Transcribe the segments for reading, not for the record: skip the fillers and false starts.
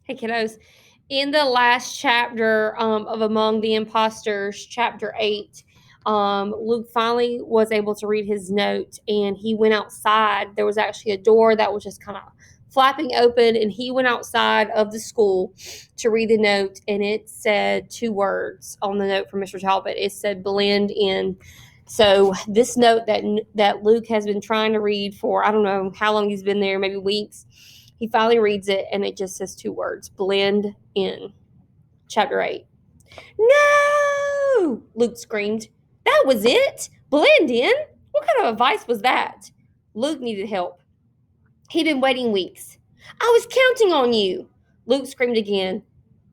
Hey, kiddos. In the last chapter of Among the Impostors, chapter 8, Luke finally was able to read his note, and he went outside. There was actually a door that was just kind of flapping open, and he went outside of the school to read the note, and it said two words on the note from Mr. Talbot. It said, blend in. So this note that Luke has been trying to read for, I don't know how long he's been there, maybe weeks, he finally reads it, and it just says two words, blend in. Chapter 8. No! Luke screamed. That was it? Blend in? What kind of advice was that? Luke needed help. He'd been waiting weeks. I was counting on you. Luke screamed again,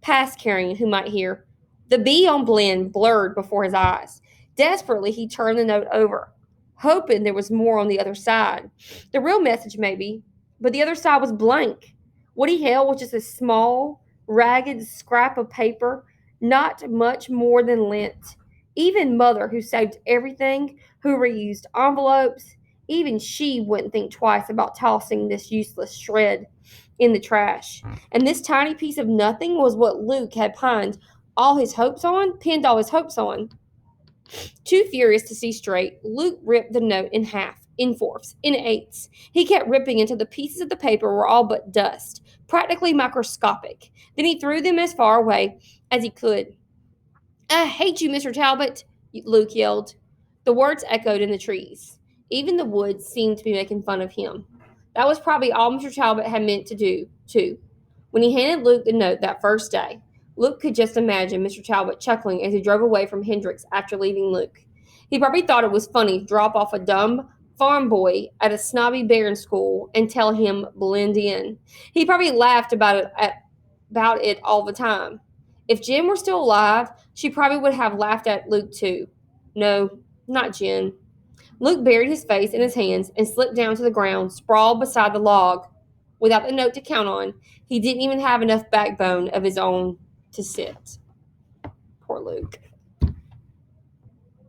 past Carrion, who might hear. The B on blend blurred before his eyes. Desperately, he turned the note over, hoping there was more on the other side. The real message, maybe, but the other side was blank. What he held was just a small, ragged scrap of paper, not much more than lint. Even Mother, who saved everything, who reused envelopes, even she wouldn't think twice about tossing this useless shred in the trash. And this tiny piece of nothing was what Luke had pinned all his hopes on. Too furious to see straight, Luke ripped the note in half, in fourths, in eighths. He kept ripping until the pieces of the paper were all but dust, practically microscopic. Then he threw them as far away as he could. I hate you, Mr. Talbot, Luke yelled. The words echoed in the trees. Even the woods seemed to be making fun of him. That was probably all Mr. Talbot had meant to do, too. When he handed Luke the note that first day, Luke could just imagine Mr. Talbot chuckling as he drove away from Hendricks after leaving Luke. He probably thought it was funny to drop off a dumb farm boy at a snobby Baron school and tell him blend in. He probably laughed about it all the time. If Jen were still alive, she probably would have laughed at Luke too. No, not Jen. Luke buried his face in his hands and slipped down to the ground, sprawled beside the log. Without the note to count on, he didn't even have enough backbone of his own to sit. Poor Luke.